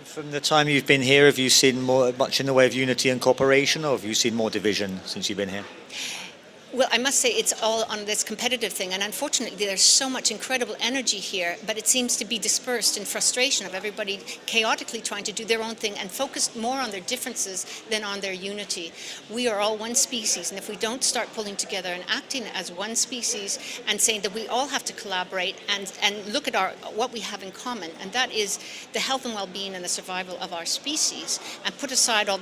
From the time you've been here, have you seen much in the way of unity and cooperation, or have you seen more division since you've been here? Well, I must say it's all on this competitive thing, and unfortunately there's so much incredible energy here, but it seems to be dispersed in frustration of everybody chaotically trying to do their own thing and focused more on their differences than on their unity. We are all one species, and if we don't start pulling together and acting as one species and saying that we all have to collaborate and look at what we have in common, and that is the health and well-being and the survival of our species, and put aside all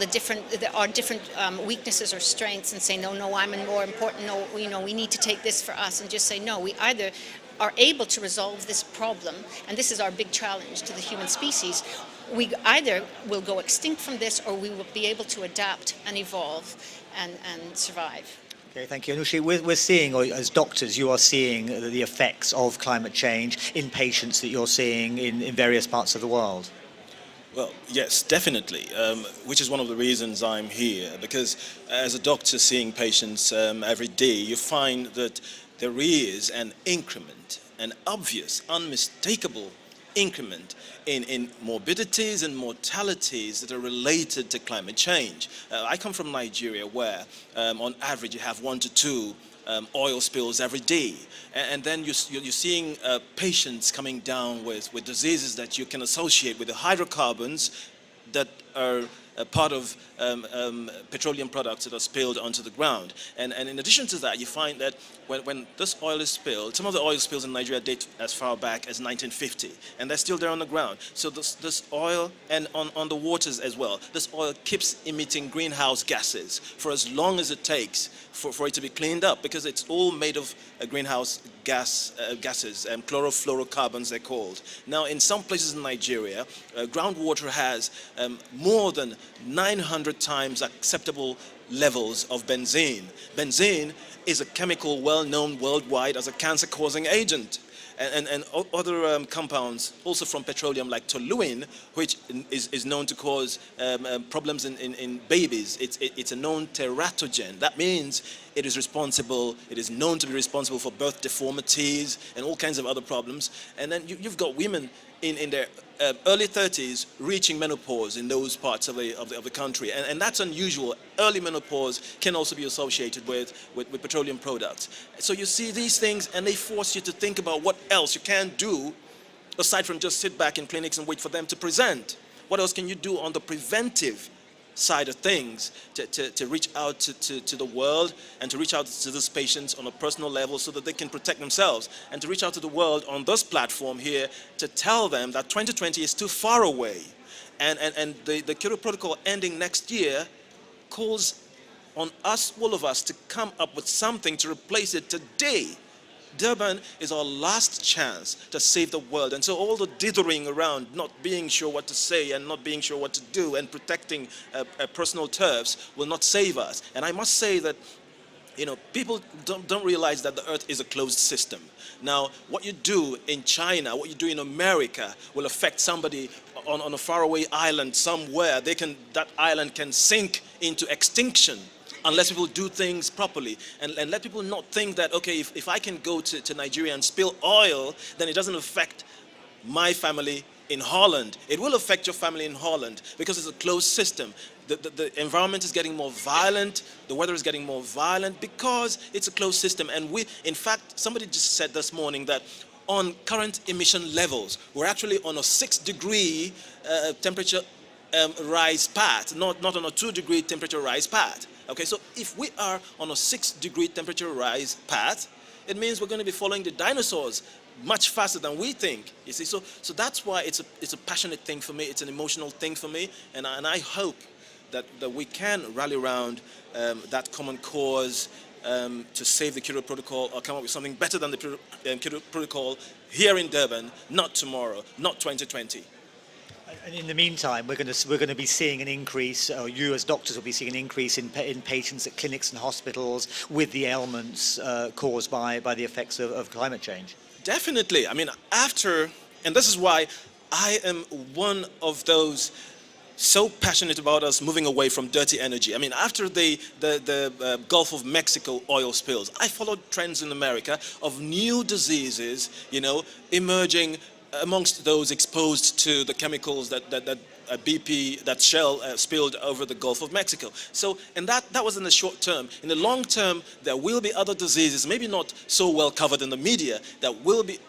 our different weaknesses or strengths and say, no, I'm more important. No, we need to take this for us, and just say, no, we either are able to resolve this problem, and this is our big challenge to the human species. We either will go extinct from this, or we will be able to adapt and evolve and survive. Okay, thank you. Anushi, we're seeing, or as doctors, you are seeing the effects of climate change in patients that you're seeing in various parts of the world. Well, yes, definitely, which is one of the reasons I'm here, because as a doctor seeing patients every day, you find that there is an increment, an obvious, unmistakable increment in morbidities and mortalities that are related to climate change. I come from Nigeria, where on average you have 1 to 2 oil spills every day, and then you're seeing patients coming down with diseases that you can associate with the hydrocarbons that are a part of petroleum products that are spilled onto the ground. And in addition to that, you find that when this oil is spilled, some of the oil spills in Nigeria date as far back as 1950, and they're still there on the ground. So this oil, and on the waters as well, this oil keeps emitting greenhouse gases for as long as it takes for it to be cleaned up, because it's all made of greenhouse gases, chlorofluorocarbons they're called. Now, in some places in Nigeria, groundwater has more than 900 times acceptable levels of benzene. Benzene is a chemical well known worldwide as a cancer-causing agent. And other compounds also from petroleum, like toluene, which is known to cause problems in babies. It's a known teratogen. That means it is known to be responsible for birth deformities and all kinds of other problems. And then you've got women in their early 30s reaching menopause in those parts of the country, and that's unusual. Early menopause can also be associated with petroleum products. So you see these things, and they force you to think about what else you can do aside from just sit back in clinics and wait for them to present. What else can you do on the preventive side of things to reach out to the world, and to reach out to these patients on a personal level so that they can protect themselves, and to reach out to the world on this platform here to tell them that 2020 is too far away, and the Kyoto Protocol ending next year calls on us, all of us, to come up with something to replace it today. Durban is our last chance to save the world, and so all the dithering around, not being sure what to say and not being sure what to do and protecting personal turfs will not save us. And I must say that, people don't realize that the earth is a closed system. Now, what you do in China, what you do in America will affect somebody on a faraway island somewhere. That island can sink into extinction unless people do things properly, and let people not think that, okay, if I can go to Nigeria and spill oil, then it doesn't affect my family in Holland. It will affect your family in Holland, because it's a closed system. The environment is getting more violent, the weather is getting more violent, because it's a closed system. And in fact, somebody just said this morning that on current emission levels, we're actually on a 6-degree temperature rise path, not on a 2-degree temperature rise path. Okay, so if we are on a 6-degree temperature rise path, it means we're going to be following the dinosaurs much faster than we think. You see, so that's why it's a passionate thing for me. It's an emotional thing for me, and I hope that we can rally around that common cause to save the Kyoto Protocol, or come up with something better than the Kyoto Protocol here in Durban, not tomorrow, not 2020. And in the meantime, we're going to be seeing an increase, or you as doctors will be seeing an increase in patients at clinics and hospitals with the ailments caused by the effects of climate change. Definitely. I mean, and this is why I am one of those so passionate about us moving away from dirty energy. I mean, after the Gulf of Mexico oil spills, I followed trends in America of new diseases, emerging amongst those exposed to the chemicals that BP, that Shell spilled over the Gulf of Mexico. So, and that was in the short term. In the long term, there will be other diseases, maybe not so well covered in the media, that will be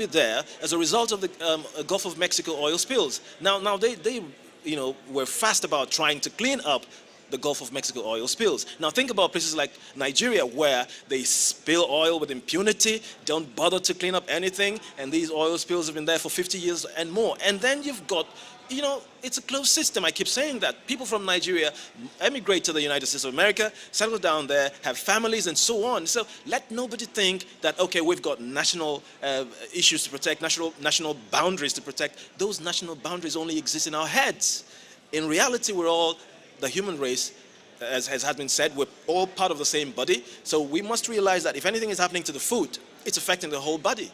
there as a result of the Gulf of Mexico oil spills. Now they were fast about trying to clean up the Gulf of Mexico oil spills. Now think about places like Nigeria, where they spill oil with impunity, don't bother to clean up anything, and these oil spills have been there for 50 years and more. And then you've got, it's a closed system. I keep saying that. People from Nigeria emigrate to the United States of America, settle down there, have families, and so on. So let nobody think that, okay, we've got national issues to protect, national boundaries to protect. Those national boundaries only exist in our heads. In reality, we're all the human race, as has been said, we're all part of the same body. So we must realize that if anything is happening to the food, it's affecting the whole body.